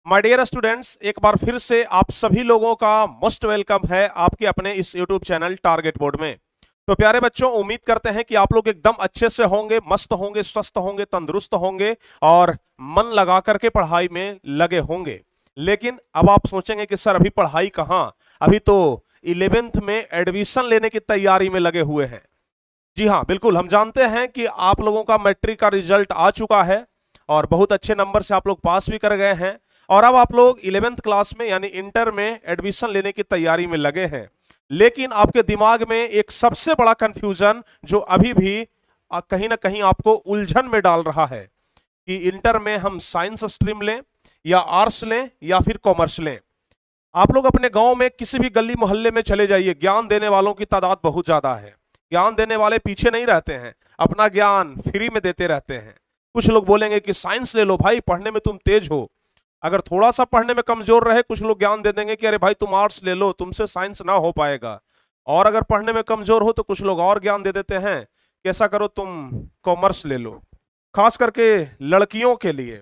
My dear students, एक बार फिर से आप सभी लोगों का मोस्ट वेलकम है आपके अपने इस यूट्यूब चैनल टारगेट बोर्ड में। तो प्यारे बच्चों, उम्मीद करते हैं कि आप लोग एकदम अच्छे से होंगे, मस्त होंगे, स्वस्थ होंगे, तंदुरुस्त होंगे और मन लगा करके पढ़ाई में लगे होंगे। लेकिन अब आप सोचेंगे कि सर अभी पढ़ाई कहाँ, अभी तो 11th में एडमिशन लेने की तैयारी में लगे हुए हैं। जी हाँ, बिल्कुल, हम जानते हैं कि आप लोगों का मैट्रिक का रिजल्ट आ चुका है और बहुत अच्छे नंबर से आप लोग पास भी कर गए हैं और अब आप लोग 11th क्लास में यानी इंटर में एडमिशन लेने की तैयारी में लगे हैं। लेकिन आपके दिमाग में एक सबसे बड़ा कंफ्यूजन जो अभी भी कहीं ना कहीं आपको उलझन में डाल रहा है कि इंटर में हम साइंस स्ट्रीम लें या आर्ट्स लें या फिर कॉमर्स लें। आप लोग अपने गांव में किसी भी गली मोहल्ले में चले जाइए, ज्ञान देने वालों की तादाद बहुत ज्यादा है। ज्ञान देने वाले पीछे नहीं रहते हैं, अपना ज्ञान फ्री में देते रहते हैं। कुछ लोग बोलेंगे कि साइंस ले लो भाई, पढ़ने में तुम तेज हो। अगर थोड़ा सा पढ़ने में कमजोर रहे, कुछ लोग ज्ञान दे देंगे कि अरे भाई तुम आर्ट्स ले लो, तुमसे साइंस ना हो पाएगा। और अगर पढ़ने में कमजोर हो तो कुछ लोग और ज्ञान दे देते हैं कि ऐसा करो तुम कॉमर्स ले लो। खास करके लड़कियों के लिए,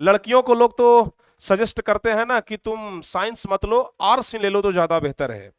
लड़कियों को लोग तो सजेस्ट करते हैं ना कि तुम साइंस मत लो, आर्ट्स ही ले लो तो ज्यादा बेहतर है।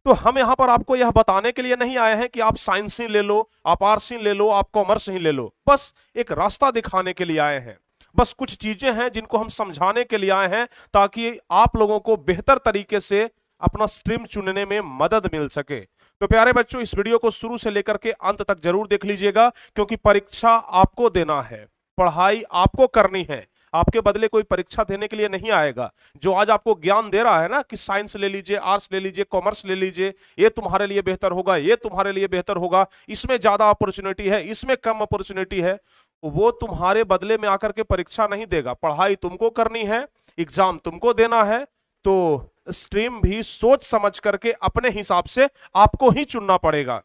तो हम यहां पर आपको यह बताने के लिए नहीं आए हैं कि आप साइंस ही ले लो, आप आर्ट्स ही ले लो, आप कॉमर्स ही ले लो। बस एक रास्ता दिखाने के लिए आए हैं। बस कुछ चीजें हैं जिनको हम समझाने के लिए आए हैं ताकि आप लोगों को बेहतर तरीके से अपना स्ट्रीम चुनने में मदद मिल सके। तो प्यारे बच्चों, इस वीडियो को शुरू से लेकर के अंत तक जरूर देख लीजिएगा, क्योंकि परीक्षा आपको देना है, पढ़ाई आपको करनी है। आपके बदले कोई परीक्षा देने के लिए नहीं आएगा। जो आज आपको ज्ञान दे रहा है ना कि साइंस ले लीजिए, आर्ट्स ले लीजिए, कॉमर्स ले लीजिए, ये तुम्हारे लिए बेहतर होगा, ये तुम्हारे लिए बेहतर होगा, इसमें ज्यादा अपॉर्चुनिटी है, इसमें कम अपॉर्चुनिटी है, वो तुम्हारे बदले में आकर के परीक्षा नहीं देगा। पढ़ाई तुमको करनी है, एग्जाम तुमको देना है, तो स्ट्रीम भी सोच समझ करके अपने हिसाब से आपको ही चुनना पड़ेगा।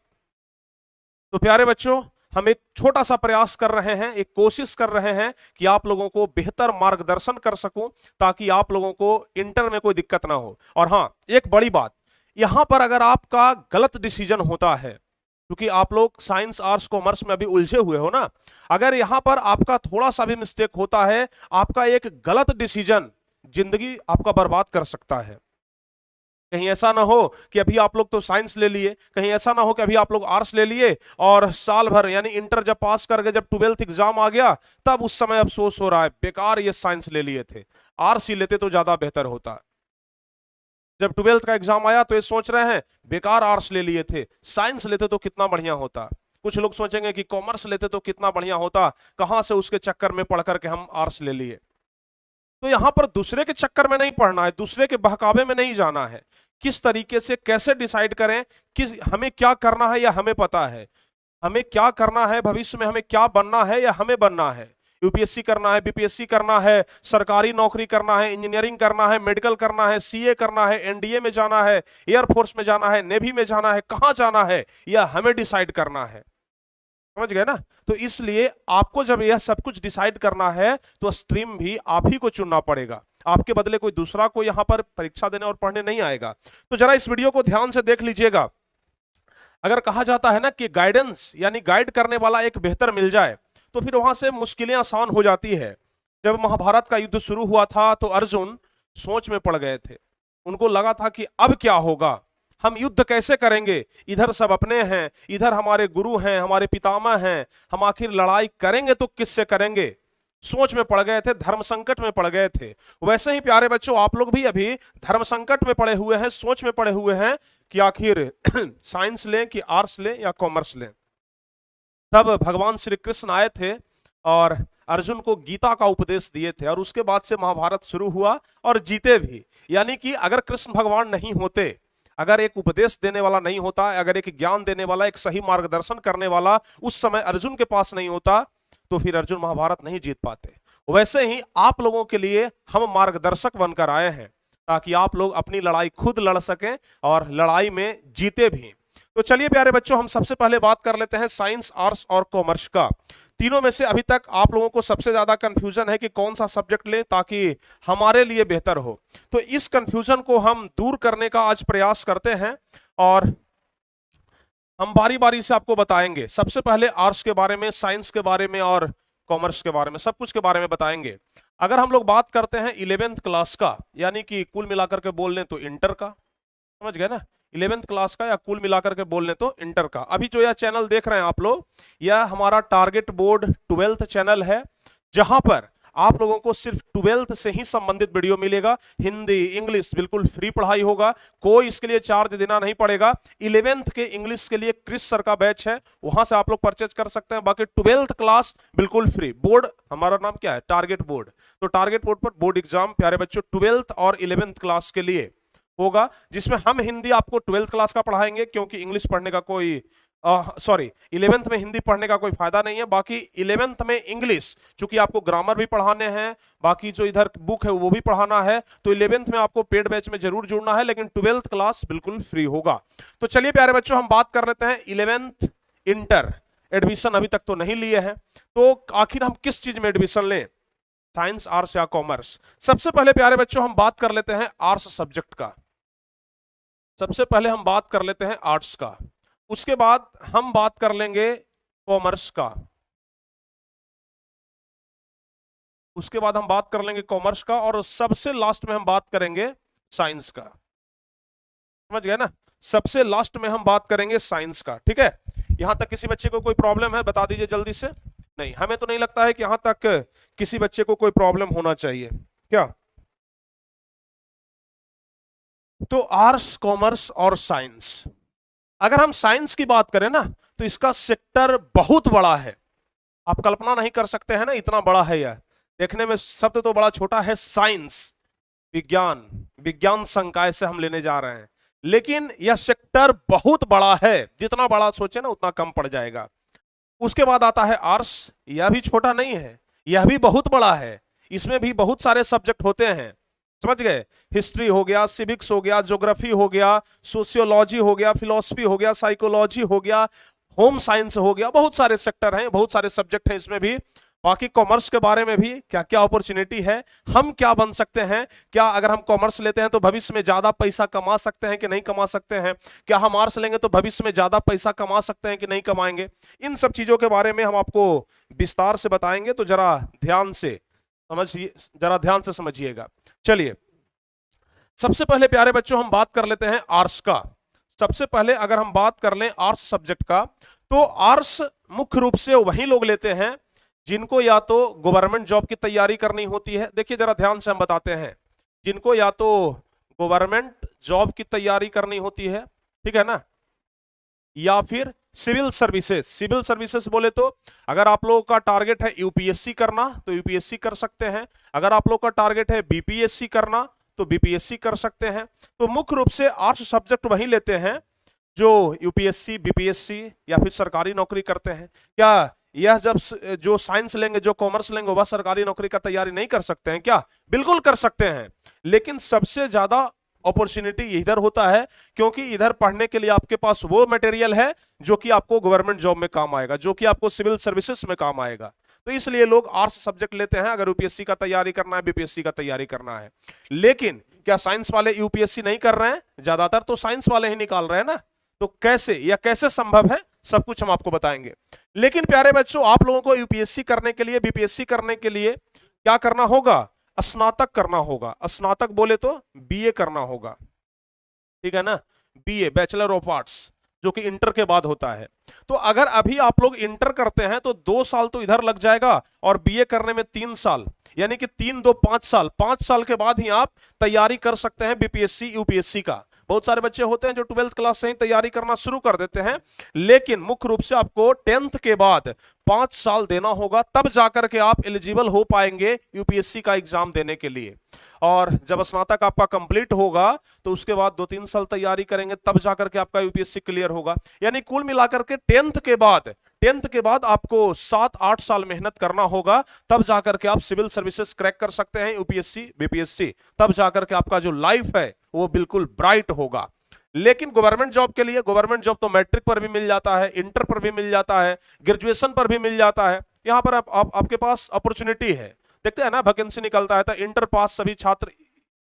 तो प्यारे बच्चों, हम एक छोटा सा प्रयास कर रहे हैं, एक कोशिश कर रहे हैं कि आप लोगों को बेहतर मार्गदर्शन कर सकूं ताकि आप लोगों को इंटर में कोई दिक्कत ना हो। और हाँ, एक बड़ी बात, यहां पर अगर आपका गलत डिसीजन होता है, क्योंकि आप लोग साइंस आर्ट्स कॉमर्स में अभी उलझे हुए हो ना, अगर यहां पर आपका थोड़ा सा भी मिस्टेक होता है, आपका एक गलत डिसीजन जिंदगी आपका बर्बाद कर सकता है। कहीं ऐसा ना हो कि अभी आप लोग तो साइंस ले लिए, कहीं ऐसा ना हो कि अभी आप लोग आर्ट्स ले लिए और साल भर यानी इंटर जब पास कर गए, जब 12th एग्जाम आ गया, तब उस समय अफसोस हो रहा है बेकार ये साइंस ले लिए थे, आर्ट्स ही लेते तो ज्यादा बेहतर होता। जब 12th का एग्जाम आया तो ये सोच रहे हैं बेकार आर्ट्स ले लिए थे, साइंस लेते तो कितना बढ़िया होता। कुछ लोग सोचेंगे कि कॉमर्स लेते तो कितना बढ़िया होता, कहां से उसके चक्कर में पढ़ करके हम आर्ट्स ले लिए। तो यहां पर दूसरे के चक्कर में नहीं पढ़ना है, दूसरे के बहकावे में नहीं जाना है। किस तरीके से कैसे डिसाइड करें कि हमें क्या करना है या हमें पता है, हमें क्या करना है, भविष्य में हमें क्या बनना है या हमें बनना है। यूपीएससी करना है, बीपीएससी करना है, सरकारी नौकरी करना है, इंजीनियरिंग करना है, मेडिकल करना है, सीए करना है, एनडीए में जाना है, एयरफोर्स में जाना है, नेवी में जाना है, कहां जाना है यह हमें डिसाइड करना है। समझ गए ना? तो इसलिए आपको जब यह सब कुछ डिसाइड करना है तो स्ट्रीम भी आप ही को चुनना पड़ेगा। आपके बदले कोई दूसरा को यहां पर परीक्षा देने और पढ़ने नहीं आएगा। तो जरा इस वीडियो को ध्यान से देख लीजिएगा। अगर कहा जाता है ना कि गाइडेंस यानी गाइड करने वाला एक बेहतर मिल जाए, तो फिर वहां से मुश्किलें आसान हो जाती है। जब महाभारत का युद्ध शुरू हुआ था तो अर्जुन सोच में पड़ गए थे। उनको लगा था कि अब क्या होगा, हम युद्ध कैसे करेंगे, इधर सब अपने हैं, इधर हमारे गुरु हैं, हमारे पितामह हैं, हम आखिर लड़ाई करेंगे तो किससे करेंगे। सोच में पड़ गए थे, धर्म संकट में पड़ गए थे। वैसे ही प्यारे बच्चों, आप लोग भी अभी धर्म संकट में पड़े हुए हैं, सोच में पड़े हुए हैं कि आखिर साइंस लें कि आर्ट्स लें या कॉमर्स लें। तब भगवान श्री कृष्ण आए थे और अर्जुन को गीता का उपदेश दिए थे और उसके बाद से महाभारत शुरू हुआ और जीते भी। यानी कि अगर कृष्ण भगवान नहीं होते, अगर एक उपदेश देने वाला नहीं होता, अगर एक ज्ञान देने वाला, एक सही मार्गदर्शन करने वाला उस समय अर्जुन के पास नहीं होता, तो फिर अर्जुन महाभारत नहीं जीत पाते। वैसे ही आप लोगों के लिए हम मार्गदर्शक बनकर आए हैं ताकि आप लोग अपनी लड़ाई खुद लड़ सकें और लड़ाई में जीते भी। तो चलिए प्यारे बच्चों, हम सबसे पहले बात कर लेते हैं साइंस, आर्ट्स और कॉमर्स का। तीनों में से अभी तक आप लोगों को सबसे ज्यादा कंफ्यूजन है कि कौन सा सब्जेक्ट लें ताकि हमारे लिए बेहतर हो। तो इस कंफ्यूजन को हम दूर करने का आज प्रयास करते हैं और हम बारी बारी से आपको बताएंगे। सबसे पहले आर्ट्स के बारे में, साइंस के बारे में और कॉमर्स के बारे में, सब कुछ के बारे में बताएंगे। अगर हम लोग बात करते हैं 11th क्लास का, यानी कि कुल मिलाकर के बोल लें तो इंटर का, समझ गए ना, 11th क्लास का या कुल मिलाकर के बोल लें तो इंटर का। अभी जो यह चैनल देख रहे हैं आप लोग, यह हमारा टारगेट बोर्ड 12th चैनल है, जहां पर आप लोगों को सिर्फ 12th से ही संबंधित वीडियो मिलेगा। हिंदी इंग्लिश बिल्कुल फ्री पढ़ाई होगा, कोई इसके लिए चार्ज देना नहीं पड़ेगा। 11th के इंग्लिश के लिए क्रिस सर का बैच है, वहां से आप लोग परचेज कर सकते हैं। बाकी 12th क्लास बिल्कुल फ्री। बोर्ड हमारा नाम क्या है? Target board. तो टारगेट बोर्ड पर बोर्ड एग्जाम प्यारे बच्चों 12th और 11th क्लास के लिए होगा, जिसमें हम हिंदी आपको 12th क्लास का पढ़ाएंगे, क्योंकि इंग्लिश पढ़ने का कोई 11th में हिंदी पढ़ने का कोई फायदा नहीं है। बाकी 11th में इंग्लिश, चूंकि आपको ग्रामर भी पढ़ाने हैं, बाकी जो इधर बुक है वो भी पढ़ाना है, तो 11th में आपको पेड बैच में जरूर जुड़ना है, लेकिन 12th क्लास बिल्कुल फ्री होगा। तो चलिए प्यारे बच्चों, हम बात कर लेते हैं 11th इंटर एडमिशन अभी तक तो नहीं लिए हैं, तो आखिर हम किस चीज में एडमिशन लें, साइंस, आर्ट्स या कॉमर्स? सबसे पहले प्यारे बच्चों हम बात कर लेते हैं आर्ट्स सब्जेक्ट का। सबसे पहले हम बात कर लेते हैं आर्ट्स का, उसके बाद हम बात कर लेंगे कॉमर्स का, उसके बाद हम बात कर लेंगे कॉमर्स का, और सबसे लास्ट में हम बात करेंगे साइंस का। समझ गए ना? सबसे लास्ट में हम बात करेंगे साइंस का। ठीक है, यहां तक किसी बच्चे को कोई प्रॉब्लम है? बता दीजिए जल्दी से। नहीं, हमें तो नहीं लगता है कि यहां तक किसी बच्चे को कोई प्रॉब्लम होना चाहिए। क्या? तो आर्ट्स, कॉमर्स और साइंस। अगर हम साइंस की बात करें ना, तो इसका सेक्टर बहुत बड़ा है, आप कल्पना नहीं कर सकते हैं ना, इतना बड़ा है यह। देखने में शब्द तो बड़ा छोटा है, साइंस, विज्ञान, विज्ञान संकाय से हम लेने जा रहे हैं, लेकिन यह सेक्टर बहुत बड़ा है। जितना बड़ा सोचे ना उतना कम पड़ जाएगा। उसके बाद आता है आर्ट्स, यह भी छोटा नहीं है, यह भी बहुत बड़ा है। इसमें भी बहुत सारे सब्जेक्ट होते हैं, समझ गए? हिस्ट्री हो गया, सिविक्स हो गया, ज्योग्राफी हो गया, सोशियोलॉजी हो गया, फिलोसफी हो गया, साइकोलॉजी हो गया, होम साइंस हो गया, बहुत सारे सेक्टर हैं, बहुत सारे सब्जेक्ट हैं इसमें भी। बाकी कॉमर्स के बारे में भी क्या क्या अपॉर्चुनिटी है, हम क्या बन सकते हैं, क्या अगर हम कॉमर्स लेते हैं तो भविष्य में ज्यादा पैसा कमा सकते हैं कि नहीं कमा सकते हैं, क्या हम आर्ट्स लेंगे तो भविष्य में ज्यादा पैसा कमा सकते हैं कि नहीं कमाएंगे, इन सब चीजों के बारे में हम आपको विस्तार से बताएंगे। तो जरा ध्यान से समझिए, जरा ध्यान से समझिएगा। चलिए, सबसे पहले प्यारे बच्चों हम बात कर लेते हैं आर्ट्स का। सबसे पहले अगर हम बात कर लें आर्ट्स सब्जेक्ट का, तो आर्ट्स मुख्य रूप से वही लोग लेते हैं जिनको या तो गवर्नमेंट जॉब की तैयारी करनी होती है। देखिए जरा ध्यान से हम बताते हैं, जिनको या तो गवर्नमेंट जॉब की तैयारी करनी होती है, ठीक है ना, या फिर सिविल सर्विसेज। सिविल सर्विसेज बोले तो अगर आप लोगों का टारगेट है यूपीएससी करना तो यूपीएससी कर सकते हैं, अगर आप लोगों का टारगेट है बीपीएससी करना तो बीपीएससी कर सकते हैं। तो मुख्य रूप से आर्ट्स सब्जेक्ट वही लेते हैं जो यूपीएससी, बीपीएससी या फिर सरकारी नौकरी करते हैं। क्या यह जब जो साइंस लेंगे, जो कॉमर्स लेंगे, वह सरकारी नौकरी का तैयारी नहीं कर सकते हैं क्या? बिल्कुल कर सकते हैं, लेकिन सबसे ज्यादा अपॉर्चुनिटी इधर होता है, क्योंकि इधर पढ़ने के लिए आपके पास वो मटेरियल है जो कि आपको गवर्नमेंट जॉब में काम आएगा, जो कि आपको सिविल सर्विसेज में काम आएगा। तो इसलिए लोग आर्ट्स सब्जेक्ट लेते हैं अगर यूपीएससी का तैयारी करना है, बीपीएससी का तैयारी करना है। लेकिन क्या साइंस वाले यूपीएससी नहीं कर रहे हैं? ज्यादातर तो साइंस वाले ही निकाल रहे हैं ना। तो कैसे, यह कैसे संभव है, सब कुछ हम आपको बताएंगे। लेकिन प्यारे बच्चों, आप लोगों को यूपीएससी करने के लिए, बीपीएससी करने के लिए क्या करना होगा? स्नातक करना होगा। स्नातक बोले तो बीए करना होगा, ठीक है ना, बीए, बैचलर ऑफ आर्ट्स, जो कि इंटर के बाद होता है। तो अगर अभी आप लोग इंटर करते हैं तो 2 साल तो इधर लग जाएगा, और बीए करने में 3 साल, यानी कि 3 2 5 साल। 5 साल के बाद ही आप तैयारी कर सकते हैं बीपीएससी, यूपीएससी का। बहुत सारे बच्चे होते हैं जो 12th क्लास से ही तैयारी करना शुरू कर देते हैं, लेकिन मुख्य रूप से आपको 10th के बाद 5 साल देना होगा, तब जाकर के आप एलिजिबल हो पाएंगे यूपीएससी का एग्जाम देने के लिए। और जब स्नातक आपका कंप्लीट होगा तो उसके बाद 2-3 साल तैयारी करेंगे, तब जाकर के आपका यूपीएससी क्लियर होगा। यानी कुल मिलाकर के 10th के बाद आपको 7-8 साल मेहनत करना होगा, तब जाकर के आप सिविल सर्विसेज क्रैक कर सकते हैं, यूपीएससी, बीपीएससी। तब जाकर के आपका जो लाइफ है वो बिल्कुल ब्राइट होगा। लेकिन गवर्नमेंट जॉब के लिए, गवर्नमेंट जॉब तो मैट्रिक पर भी मिल जाता है, इंटर पर भी मिल जाता है, ग्रेजुएशन पर भी मिल जाता है। यहां पर आपके पास अपॉर्चुनिटी है। देखते हैं ना, वैकेंसी निकलता है तो इंटर पास सभी छात्र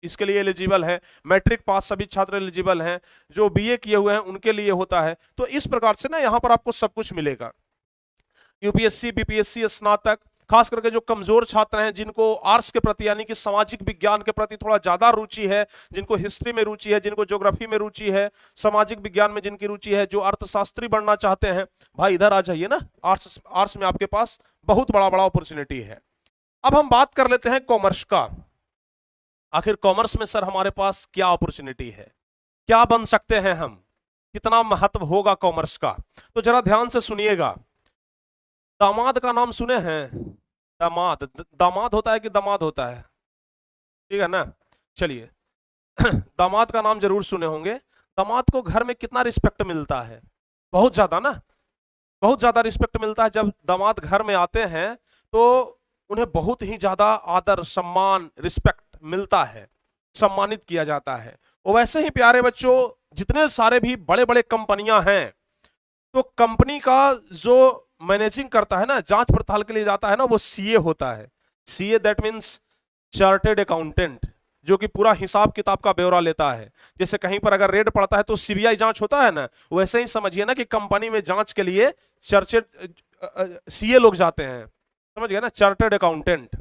इसके लिए एलिजिबल है, मैट्रिक पास सभी छात्र एलिजिबल हैं, जो बीए किए हुए हैं उनके लिए होता है। तो इस प्रकार से ना यहां पर आपको सब कुछ मिलेगा, यूपीएससी, बीपीएससी, स्नातक, खास करके जो कमजोर छात्र हैं, जिनको आर्ट्स के प्रति यानी कि सामाजिक विज्ञान के प्रति थोड़ा ज्यादा रुचि है, जिनको हिस्ट्री में रुचि है, जिनको ज्योग्राफी में रुचि है, सामाजिक विज्ञान में जिनकी रुचि है, जो अर्थशास्त्री बनना चाहते हैं, भाई इधर आ जाइए ना। आर्ट्स में आपके पास बहुत बड़ा बड़ा अपॉर्चुनिटी है। अब हम बात कर लेते हैं कॉमर्स का। आखिर कॉमर्स में सर हमारे पास क्या अपॉर्चुनिटी है, क्या बन सकते हैं हम, कितना महत्व होगा कॉमर्स का। तो जरा ध्यान से सुनिएगा। दामाद का नाम सुने हैं? दामाद होता है कि दमाद होता है? ठीक है ना, चलिए दामाद का नाम जरूर सुने होंगे। दामाद को घर में कितना रिस्पेक्ट मिलता है? बहुत ज्यादा ना, बहुत ज्यादा रिस्पेक्ट मिलता है। जब दामाद घर में आते हैं तो उन्हें बहुत ही ज्यादा आदर, सम्मान, रिस्पेक्ट मिलता है, सम्मानित किया जाता है। और वैसे ही प्यारे बच्चों, जितने सारे भी बड़े बड़े कंपनियां हैं, तो कंपनी का जो मैनेजिंग करता है ना, जांच पड़ताल के लिए जाता है ना, वो सीए होता है। CA that means chartered accountant, जो कि पूरा हिसाब किताब का ब्यौरा लेता है। जैसे कहीं पर अगर रेड पड़ता है तो सीबीआई जांच होता है ना, वैसे ही समझिए ना कि कंपनी में जांच के लिए चार्टेड सीए लोग जाते हैं, समझ गए ना, चार्टेड अकाउंटेंट।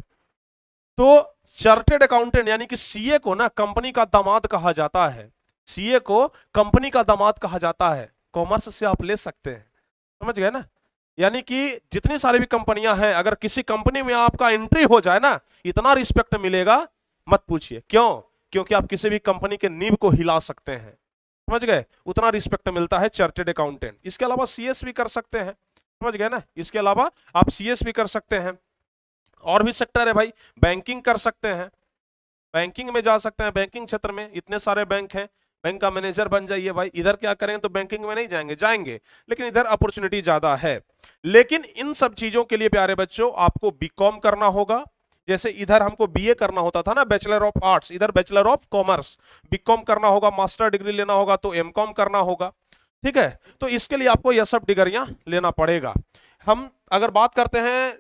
तो चार्टेड अकाउंटेंट यानी कि सीए को ना कंपनी का दामाद कहा जाता है, सीए को कंपनी का दामाद कहा जाता है। कॉमर्स से आप ले सकते हैं, समझ गए ना। यानी कि जितनी सारी भी कंपनियां हैं, अगर किसी कंपनी में आपका एंट्री हो जाए ना, इतना रिस्पेक्ट मिलेगा मत पूछिए। क्यों? क्योंकि आप किसी भी कंपनी के नींव को हिला सकते हैं, समझ गए, उतना रिस्पेक्ट मिलता है चार्टेड अकाउंटेंट। इसके अलावा सीएस भी कर सकते हैं, समझ गए ना, इसके अलावा आप सीएस भी कर सकते हैं। और भी सेक्टर है भाई, बैंकिंग कर सकते हैं, बैंकिंग में जा सकते हैं। बैंकिंग क्षेत्र में इतने सारे बैंक हैं, बैंक का मैनेजर बन जाइए भाई। इधर क्या करेंगे तो बैंकिंग में नहीं जाएंगे, लेकिन इधर अपॉर्चुनिटी ज्यादा है। लेकिन इन सब चीजों के लिए प्यारे बच्चों आपको बीकॉम करना होगा। जैसे इधर हमको बीए करना होता था ना, बैचलर ऑफ आर्ट्स, इधर बैचलर ऑफ कॉमर्स। बीकॉम करना होगा, मास्टर डिग्री लेना होगा तो एमकॉम करना होगा, ठीक है। तो इसके लिए आपको यह सब डिग्रियां लेना पड़ेगा। हम अगर बात करते हैं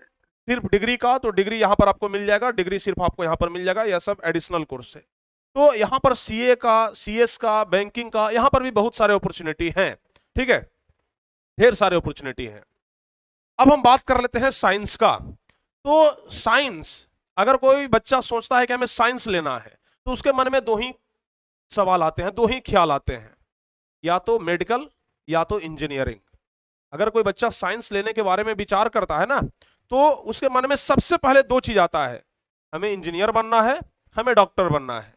सिर्फ डिग्री का, तो डिग्री यहां पर आपको मिल जाएगा, डिग्री सिर्फ आपको यहां पर मिल जाएगा, यह सब एडिशनल कोर्स है। तो यहां पर सीए का, सीएस का, बैंकिंग का, यहां पर भी बहुत सारे अपॉर्चुनिटी हैं, ठीक है, ढेर सारे अपॉर्चुनिटी हैं। अब हम बात कर लेते हैं साइंस का। तो साइंस, अगर कोई बच्चा सोचता है कि हमें साइंस लेना है, तो उसके मन में दो ही सवाल आते हैं, दो ही ख्याल आते हैं, या तो मेडिकल या तो इंजीनियरिंग। अगर कोई बच्चा साइंस लेने के बारे में विचार करता है ना, तो उसके मन में सबसे पहले दो चीज आता है, हमें इंजीनियर बनना है, हमें डॉक्टर बनना है,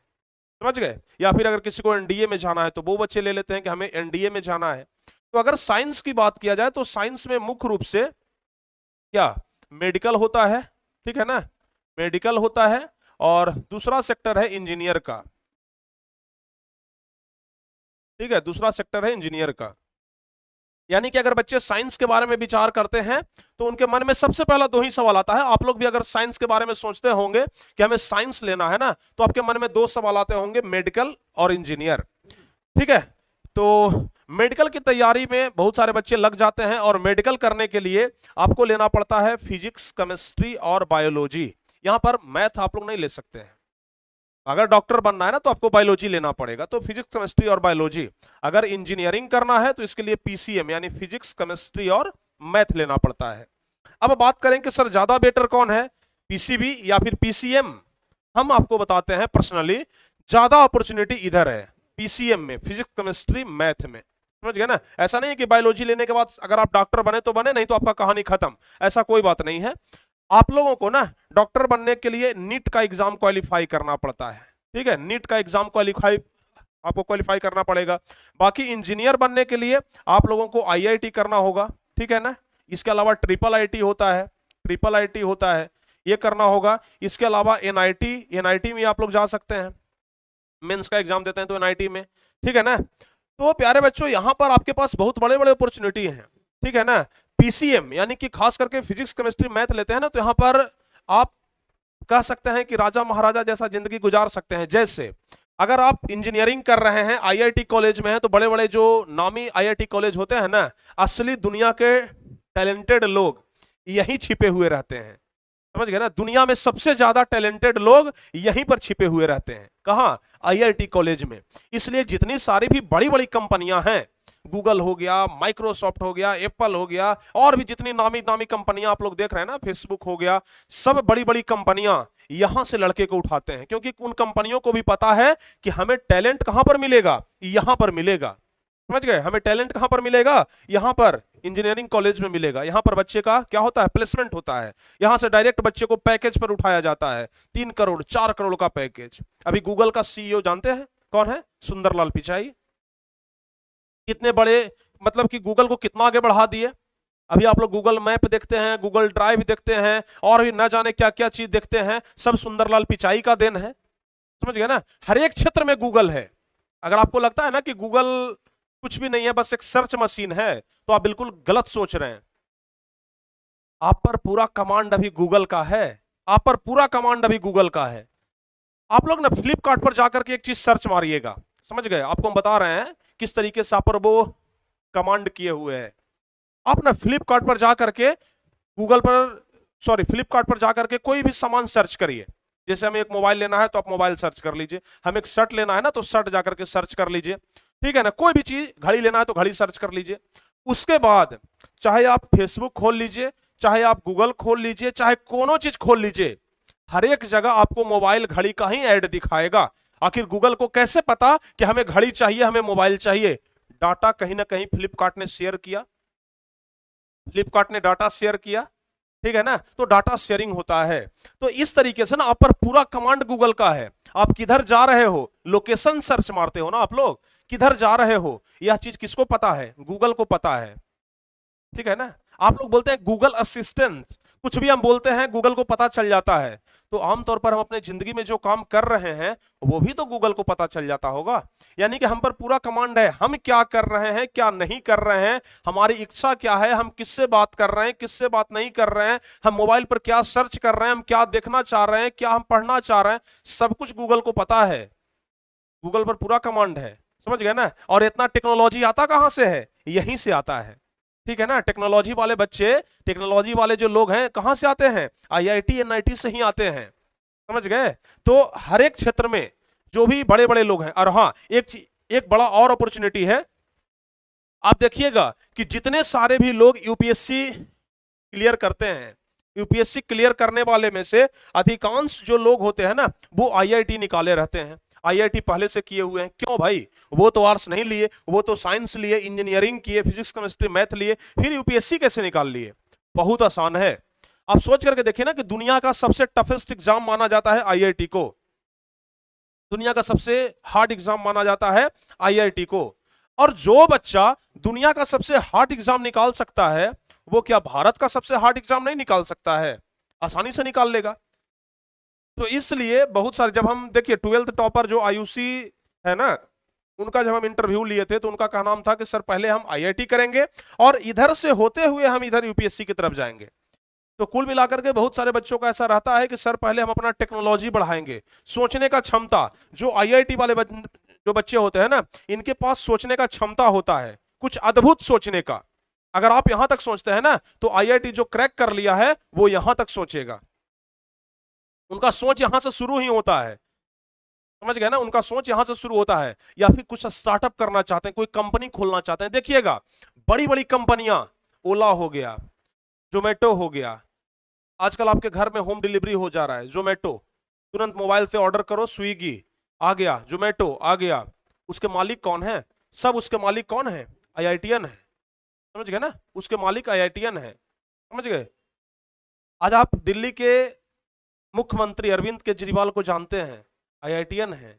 समझ गए। या फिर अगर किसी को एनडीए में जाना है तो वो बच्चे ले लेते हैं कि हमें एनडीए में जाना है। तो अगर साइंस की बात किया जाए तो साइंस में मुख्य रूप से क्या मेडिकल होता है, ठीक है ना, मेडिकल होता है, और दूसरा सेक्टर है इंजीनियर का, ठीक है, दूसरा सेक्टर है इंजीनियर का। यानी कि अगर बच्चे साइंस के बारे में विचार करते हैं तो उनके मन में सबसे पहला दो ही सवाल आता है। आप लोग भी अगर साइंस के बारे में सोचते होंगे कि हमें साइंस लेना है ना, तो आपके मन में दो सवाल आते होंगे, मेडिकल और इंजीनियर, ठीक है। तो मेडिकल की तैयारी में बहुत सारे बच्चे लग जाते हैं, और मेडिकल करने के लिए आपको लेना पड़ता है फिजिक्स, केमिस्ट्री और बायोलॉजी। यहां पर मैथ आप लोग नहीं ले सकते हैं। अगर डॉक्टर बनना है ना तो आपको बायोलॉजी लेना पड़ेगा, तो फिजिक्स, केमिस्ट्री और बायोलॉजी। अगर इंजीनियरिंग करना है तो इसके लिए पीसीएम यानी फिजिक्स, केमिस्ट्री और मैथ लेना पड़ता है। अब बात करें कि सर ज्यादा बेटर कौन है, पीसीबी या फिर पीसीएम? हम आपको बताते हैं पर्सनली, ज्यादा अपॉर्चुनिटी इधर है, पीसीएम में, फिजिक्स, केमिस्ट्री, मैथ में, समझ गए ना। ऐसा नहीं है कि बायोलॉजी लेने के बाद अगर आप डॉक्टर बने तो बने, नहीं तो आपका कहानी खत्म, ऐसा कोई बात नहीं है। आप लोगों को ना डॉक्टर बनने के लिए नीट का एग्जाम क्वालिफाई करना पड़ता है, ठीक है, नीट का एग्जाम आपको क्वालिफाई करना पड़ेगा। बाकी इंजीनियर बनने के लिए आप लोगों को आईआईटी करना होगा, ठीक है ना। इसके अलावा ट्रिपल आईटी होता है, ट्रिपल आईटी होता है, ये करना होगा। इसके अलावा एनआईटी, एनआईटी में आप लोग जा सकते हैं, मेंस का एग्जाम देते हैं तो एनआईटी में, ठीक है ना। तो प्यारे बच्चों यहां पर आपके पास बहुत बड़े बड़े अपॉर्चुनिटी हैं, ठीक है ना। पीसीएम यानी कि खास करके फिजिक्स, केमिस्ट्री, मैथ लेते हैं ना, तो यहां पर आप कह सकते हैं कि राजा महाराजा जैसा जिंदगी गुजार सकते हैं। जैसे अगर आप इंजीनियरिंग कर रहे हैं, आईआईटी कॉलेज में हैं, तो बड़े बड़े जो नामी आईआईटी कॉलेज होते हैं ना, असली दुनिया के टैलेंटेड लोग यहीं छिपे हुए रहते हैं, समझ गए ना। दुनिया में सबसे ज्यादा टैलेंटेड लोग यहीं पर छिपे हुए रहते हैं, कहां? आईआईटी कॉलेज में। इसलिए जितनी सारी भी बड़ी बड़ी कंपनियां हैं गूगल हो गया, माइक्रोसॉफ्ट हो गया, एप्पल हो गया, और भी जितनी नामी नामी कंपनियां आप लोग देख रहे हैं ना, फेसबुक हो गया, सब बड़ी बड़ी कंपनियां यहां से लड़के को उठाते हैं, क्योंकि उन कंपनियों को भी पता है कि हमें टैलेंट कहां पर मिलेगा, यहां पर मिलेगा। समझ गए, हमें टैलेंट कहां पर मिलेगा, यहां पर इंजीनियरिंग कॉलेज में मिलेगा। यहां पर बच्चे का क्या होता है, प्लेसमेंट होता है। यहां से डायरेक्ट बच्चे को पैकेज पर उठाया जाता है, 3 करोड़ 4 करोड़ का पैकेज। अभी गूगल का सीईओ जानते हैं कौन है, सुंदरलाल पिचाई। कितने बड़े, मतलब कि गूगल को कितना आगे बढ़ा दिए। अभी आप लोग गूगल मैप देखते हैं, गूगल ड्राइव देखते हैं, और भी न जाने क्या क्या चीज देखते हैं, सब सुंदरलाल पिचाई का देन है। समझ गए ना, हर एक क्षेत्र में गूगल है। अगर आपको लगता है ना कि गूगल कुछ भी नहीं है, बस एक सर्च मशीन है, तो आप बिल्कुल गलत सोच रहे हैं। आप पर पूरा कमांड अभी गूगल का है, आप पर पूरा कमांड अभी गूगल का है। आप लोग ना फ्लिपकार्ट पर जाकर के एक चीज सर्च मारिएगा, समझ गए, आपको हम बता रहे हैं किस तरीके से आप पर वो कमांड किए हुए हैं। आप ना फ्लिपकार्ट पर जाकर के गूगल पर, सॉरी, फ्लिपकार्ट पर जाकर के कोई भी सामान सर्च करिए। जैसे हमें एक मोबाइल लेना है तो आप मोबाइल सर्च कर लीजिए, हमें एक शर्ट लेना है ना तो शर्ट जाकर के सर्च कर लीजिए, ठीक है ना। कोई भी चीज, घड़ी लेना है तो घड़ी सर्च कर लीजिए। उसके बाद चाहे आप फेसबुक खोल लीजिए, चाहे आप गूगल खोल लीजिए, चाहे कोनो चीज खोल लीजिए, हर एक जगह आपको मोबाइल घड़ी का ही ऐड दिखाएगा। आखिर गूगल को कैसे पता कि हमें घड़ी चाहिए, हमें मोबाइल चाहिए? डाटा कहीं ना कहीं फ्लिपकार्ट ने शेयर किया, फ्लिपकार्ट ने डाटा शेयर किया, ठीक है ना। तो डाटा शेयरिंग होता है। तो इस तरीके से ना आप पर पूरा कमांड गूगल का है। आप किधर जा रहे हो, लोकेशन सर्च मारते हो ना आप लोग, किधर जा रहे हो, यह चीज किसको पता है, गूगल को पता है, ठीक है ना। आप लोग बोलते हैं गूगल असिस्टेंट, कुछ भी हम बोलते हैं गूगल को पता चल जाता है। तो आमतौर पर हम अपने जिंदगी में जो काम कर रहे हैं वो भी तो गूगल को पता चल जाता होगा। यानी कि हम पर पूरा कमांड है, हम क्या कर रहे हैं, क्या नहीं कर रहे हैं, हमारी इच्छा क्या है, हम किससे बात कर रहे हैं, किससे बात नहीं कर रहे हैं, हम मोबाइल पर क्या सर्च कर रहे हैं, हम क्या देखना चाह रहे हैं, क्या हम पढ़ना चाह रहे हैं, सब कुछ गूगल को पता है। गूगल पर पूरा कमांड है, समझ गए ना। और इतना टेक्नोलॉजी आता कहां से है, यहीं से आता है, ठीक है ना। टेक्नोलॉजी वाले बच्चे, टेक्नोलॉजी वाले जो लोग हैं कहां से आते हैं, आईआईटी एनआईटी से ही आते हैं, समझ गए। तो हर एक क्षेत्र में जो भी बड़े बड़े लोग हैं, और हाँ, एक बड़ा और अपॉर्चुनिटी है। आप देखिएगा कि जितने सारे भी लोग यूपीएससी क्लियर करते हैं, यूपीएससी क्लियर करने वाले में से अधिकांश जो लोग होते हैं ना, वो आईआईटी निकाले रहते हैं। आईआईटी पहले से किए हुए हैं। क्यों भाई, वो तो आर्ट्स नहीं लिए, वो तो साइंस लिए, इंजीनियरिंग किए, फिजिक्स केमिस्ट्री मैथ लिए, फिर यूपीएससी कैसे निकाल लिए? बहुत आसान है। आप सोच करके देखिए ना कि दुनिया का सबसे टफेस्ट एग्जाम माना जाता है आईआईटी को, दुनिया का सबसे हार्ड एग्जाम माना जाता है आईआईटी को। और जो बच्चा दुनिया का सबसे हार्ड एग्जाम निकाल सकता है, वो क्या भारत का सबसे हार्ड एग्जाम नहीं निकाल सकता है? आसानी से निकाल लेगा। तो इसलिए बहुत सारे, जब हम देखिए 12th टॉपर जो आयुषी है ना, उनका जब हम इंटरव्यू लिए थे तो उनका कहा नाम था कि सर पहले हम आईआईटी करेंगे और इधर से होते हुए हम इधर यूपीएससी की तरफ जाएंगे। तो कुल मिलाकर के बहुत सारे बच्चों का ऐसा रहता है कि सर पहले हम अपना टेक्नोलॉजी बढ़ाएंगे, सोचने का क्षमता। जो आईआईटी वाले जो बच्चे होते हैं ना, इनके पास सोचने का क्षमता होता है, कुछ अद्भुत सोचने का। अगर आप यहां तक सोचते हैं ना, तो आईआईटी जो क्रैक कर लिया है वो यहां तक सोचेगा। उनका सोच यहां से शुरू ही होता है, समझ गए ना, उनका सोच यहां से शुरू होता है। या फिर कुछ स्टार्टअप करना चाहते हैं, कोई कंपनी खोलना चाहते हैं। देखिएगा बड़ी बड़ी कंपनियां, ओला हो गया, जोमेटो हो गया, आजकल आपके घर में होम डिलीवरी हो जा रहा है, जोमेटो, तुरंत मोबाइल से ऑर्डर करो, स्विगी आ गया, जोमेटो आ गया। उसके मालिक कौन है? सब उसके मालिक कौन है? आईआईटीएन है, समझ गए ना, उसके मालिक आईआईटीएन है, समझ गए। आज आप दिल्ली के मुख्यमंत्री अरविंद केजरीवाल को जानते हैं, आईआईटीएन है,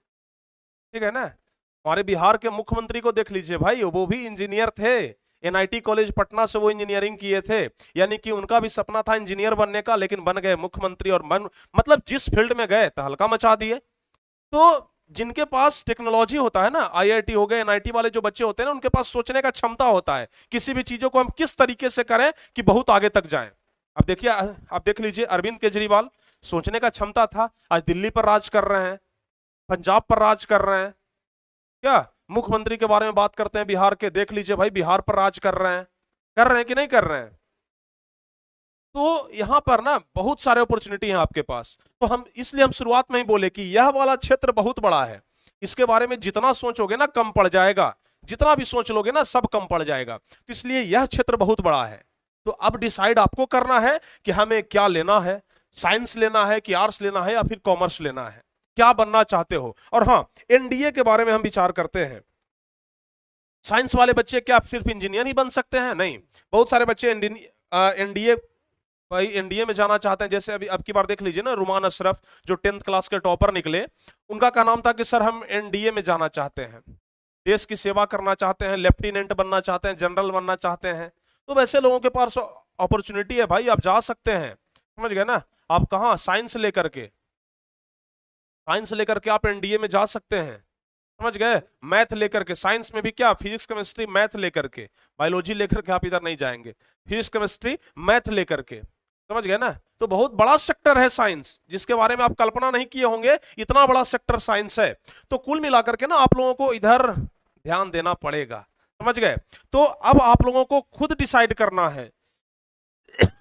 ठीक है ना। हमारे बिहार के मुख्यमंत्री को देख लीजिए भाई, वो भी इंजीनियर थे, एनआईटी कॉलेज पटना से वो इंजीनियरिंग किए थे। यानी कि उनका भी सपना था इंजीनियर बनने का, लेकिन बन गए मुख्यमंत्री, और मतलब जिस फील्ड में गए तहलका मचा दिए। तो जिनके पास टेक्नोलॉजी होता है ना, आईआईटी हो गए, एनआईटी वाले जो बच्चे होते हैं ना, उनके पास सोचने का क्षमता होता है, किसी भी चीजों को हम किस तरीके से करें कि बहुत आगे तक जाएं। अब देखिए, आप देख लीजिए, अरविंद केजरीवाल, सोचने का क्षमता था, आज दिल्ली पर राज कर रहे हैं, पंजाब पर राज कर रहे हैं। क्या मुख्यमंत्री के बारे में बात करते हैं बिहार के, देख लीजिए भाई, बिहार पर राज कर रहे हैं कि नहीं कर रहे हैं? तो यहां पर ना बहुत सारे अपॉर्चुनिटी हैं आपके पास। तो हम इसलिए हम शुरुआत में ही बोले कि यह वाला क्षेत्र बहुत बड़ा है, इसके बारे में जितना सोचोगे ना कम पड़ जाएगा। जितना भी सोच लोगे ना सब कम पड़ जाएगा। तो इसलिए यह क्षेत्र बहुत बड़ा है। तो अब डिसाइड आपको करना है कि हमें क्या लेना है, साइंस लेना है कि आर्ट्स लेना है या फिर कॉमर्स लेना है, क्या बनना चाहते हो। और हाँ, एनडीए के बारे में हम विचार करते हैं। साइंस वाले बच्चे क्या सिर्फ इंजीनियर ही बन सकते हैं? नहीं, बहुत सारे बच्चे एनडीए भाई एनडीए में जाना चाहते हैं। जैसे अभी अब की बार देख लीजिए ना, रुमान अशरफ जो 10th क्लास के टॉपर निकले, उनका क्या नाम था कि सर हम एनडीए में जाना चाहते हैं, देश की सेवा करना चाहते हैं, लेफ्टिनेंट बनना चाहते हैं, जनरल बनना चाहते हैं। तो वैसे लोगों के पास अपॉर्चुनिटी है भाई, आप जा सकते हैं। समझ गए ना? आप कहाँ साइंस लेकर के आप एनडीए में जा सकते हैं। समझ गए? मैथ लेकर के, साइंस में भी क्या, फिजिक्स केमिस्ट्री मैथ लेकर के, बायोलॉजी लेकर के आप इधर नहीं जाएंगे, फिजिक्स केमिस्ट्री मैथ लेकर के। समझ गए ना? तो बहुत बड़ा सेक्टर है साइंस, जिसके बारे में आप कल्पना नहीं किए होंगे, इतना बड़ा सेक्टर साइंस है। तो कुल मिलाकर के ना आप लोगों को इधर ध्यान देना पड़ेगा। समझ गए? तो अब आप लोगों को खुद डिसाइड करना है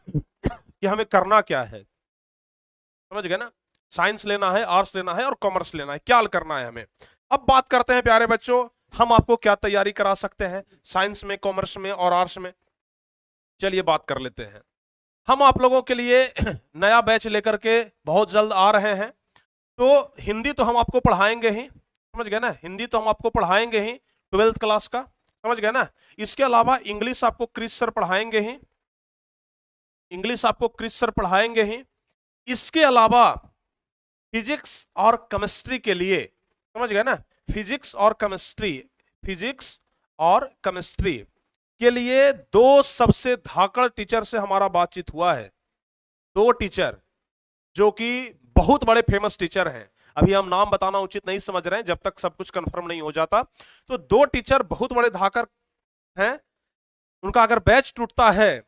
कि हमें करना क्या है। समझ गए ना? साइंस लेना है, आर्ट्स लेना है और कॉमर्स लेना है, क्या करना है हमें। अब बात करते हैं प्यारे बच्चों, हम आपको क्या तैयारी करा सकते हैं साइंस में, कॉमर्स में और आर्ट्स में। चलिए बात कर लेते हैं। हम आप लोगों के लिए नया बैच लेकर के बहुत जल्द आ रहे हैं। तो हिंदी तो हम आपको पढ़ाएंगे ही, समझ गए ना? हिंदी तो हम आपको पढ़ाएंगे ही 12th क्लास का, समझ गए ना? इसके अलावा इंग्लिश आपको क्रिस सर पढ़ाएंगे ही, इंग्लिश आपको क्रिस सर पढ़ाएंगे ही। इसके अलावा फिजिक्स और केमिस्ट्री के लिए, समझ गए ना? फिजिक्स और केमिस्ट्री के लिए दो सबसे धाकड़ टीचर से हमारा बातचीत हुआ है। दो टीचर जो कि बहुत बड़े फेमस टीचर हैं। अभी हम नाम बताना उचित नहीं समझ रहे हैं जब तक सब कुछ कंफर्म नहीं हो जाता। तो दो टीचर बहुत बड़े धाकड़ हैं। उनका अगर बैच टूटता है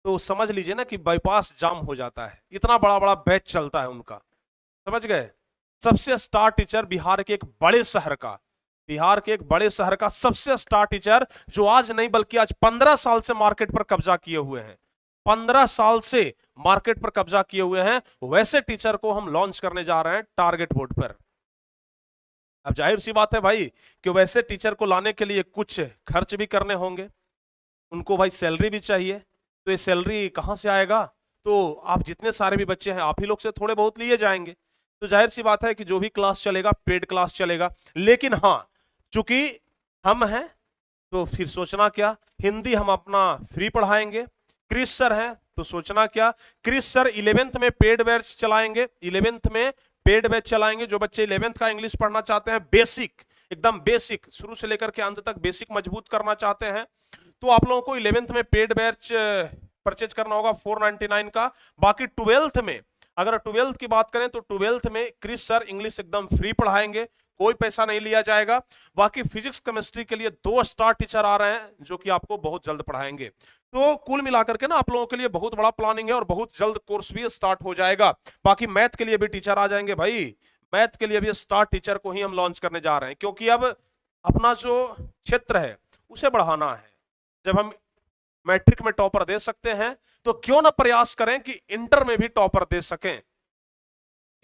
तो समझ लीजिए ना कि बाईपास जाम हो जाता है, इतना बड़ा बड़ा बैच चलता है उनका। समझ गए? सबसे स्टार टीचर बिहार के एक बड़े शहर का सबसे स्टार टीचर, जो आज नहीं बल्कि आज 15 साल से मार्केट पर कब्जा किए हुए हैं, 15 साल से मार्केट पर कब्जा किए हुए हैं, वैसे टीचर को हम लॉन्च करने जा रहे हैं टारगेट बोर्ड पर। अब जाहिर सी बात है भाई कि वैसे टीचर को लाने के लिए कुछ खर्च भी करने होंगे, उनको भाई सैलरी भी चाहिए। तो ये सैलरी कहां से आएगा? तो आप जितने सारे भी बच्चे हैं आप ही लोग से थोड़े बहुत लिए जाएंगे। तो जाहिर सी बात है कि जो भी क्लास चलेगा पेड क्लास चलेगा। लेकिन हाँ, चूंकि हम हैं तो फिर सोचना क्या, हिंदी हम अपना फ्री पढ़ाएंगे। क्रिस सर हैं तो सोचना क्या, क्रिस सर 11th में पेड बैच चलाएंगे, 11th में पेड बैच चलाएंगे। जो बच्चे 11th का इंग्लिश पढ़ना चाहते हैं, बेसिक, एकदम बेसिक शुरू से लेकर के अंत तक बेसिक मजबूत करना चाहते हैं, तो आप लोगों को 11th में पेड बैच परचेज करना होगा 499 का। बाकी 12th में, अगर 12th की बात करें तो 12th में क्रिस सर इंग्लिश एकदम फ्री पढ़ाएंगे, कोई पैसा नहीं लिया जाएगा। बाकी फिजिक्स केमिस्ट्री के लिए 2 स्टार टीचर आ रहे हैं जो कि आपको बहुत जल्द पढ़ाएंगे। तो कुल मिलाकर के ना आप लोगों के लिए बहुत बड़ा प्लानिंग है और बहुत जल्द कोर्स भी स्टार्ट हो जाएगा। बाकी मैथ के लिए भी टीचर आ जाएंगे भाई, मैथ के लिए भी स्टार टीचर को ही हम लॉन्च करने जा रहे हैं, क्योंकि अब अपना जो क्षेत्र है उसे बढ़ाना है। जब हम मैट्रिक में टॉपर दे सकते हैं तो क्यों ना प्रयास करें कि इंटर में भी टॉपर दे सकें।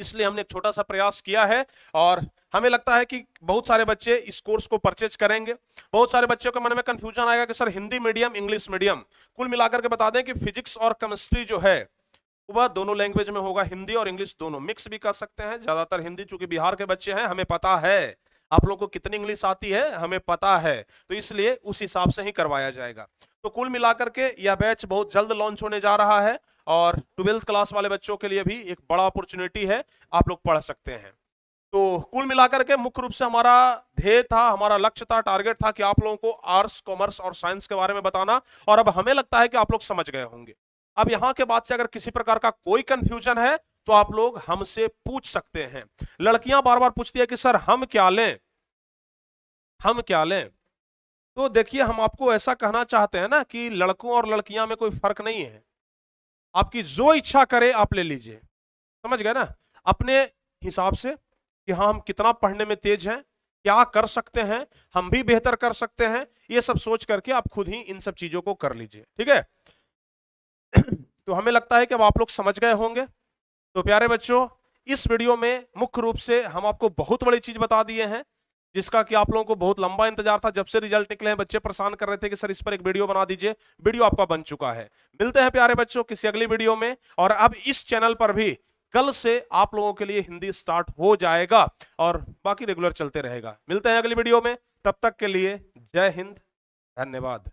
इसलिए हमने एक छोटा सा प्रयास किया है और हमें लगता है कि बहुत सारे बच्चे इस कोर्स को परचेज करेंगे। बहुत सारे बच्चों के मन में कंफ्यूजन आएगा कि sir Hindi medium, English medium. कुल मिलाकर के बता दें कि फिजिक्स और केमिस्ट्री जो है वह दोनों लैंग्वेज में होगा, हिंदी और इंग्लिश दोनों, मिक्स भी कर सकते हैं। ज्यादातर हिंदी, चूंकि बिहार के बच्चे हैं, हमें पता है आप लोगों को कितनी इंग्लिश आती है, हमें पता है, तो इसलिए उस हिसाब से ही करवाया जाएगा। तो कुल मिलाकर के यह बैच बहुत जल्द लॉन्च होने जा रहा है और 12th क्लास वाले बच्चों के लिए भी एक बड़ा अपॉर्चुनिटी है, आप लोग पढ़ सकते हैं। तो कुल मिलाकर के मुख्य रूप से हमारा ध्येय था, हमारा लक्ष्य था, टारगेट था कि आप लोगों को आर्ट्स, कॉमर्स और साइंस के बारे में बताना। और अब हमें लगता है कि आप लोग समझ गए होंगे। अब यहां के बाद से अगर किसी प्रकार का कोई कंफ्यूजन है तो आप लोग हमसे पूछ सकते हैं। लड़कियां बार बार पूछती है कि सर हम क्या लें, हम क्या लें। तो देखिए, हम आपको ऐसा कहना चाहते हैं ना कि लड़कों और लड़कियां में कोई फर्क नहीं है, आपकी जो इच्छा करे आप ले लीजिए। समझ गए ना? अपने हिसाब से कि हाँ हम कितना पढ़ने में तेज हैं, क्या कर सकते हैं, हम भी बेहतर कर सकते हैं, ये सब सोच करके आप खुद ही इन सब चीजों को कर लीजिए। ठीक है? तो हमें लगता है कि अब आप लोग समझ गए होंगे। तो प्यारे बच्चों, इस वीडियो में मुख्य रूप से हम आपको बहुत बड़ी चीज बता दिए हैं जिसका कि आप लोगों को बहुत लंबा इंतजार था। जब से रिजल्ट निकले हैं बच्चे परेशान कर रहे थे कि सर इस पर एक वीडियो बना दीजिए। वीडियो आपका बन चुका है। मिलते हैं प्यारे बच्चों किसी अगली वीडियो में। और अब इस चैनल पर भी कल से आप लोगों के लिए हिंदी स्टार्ट हो जाएगा और बाकी रेगुलर चलते रहेगा। मिलते हैं अगली वीडियो में, तब तक के लिए जय हिंद, धन्यवाद।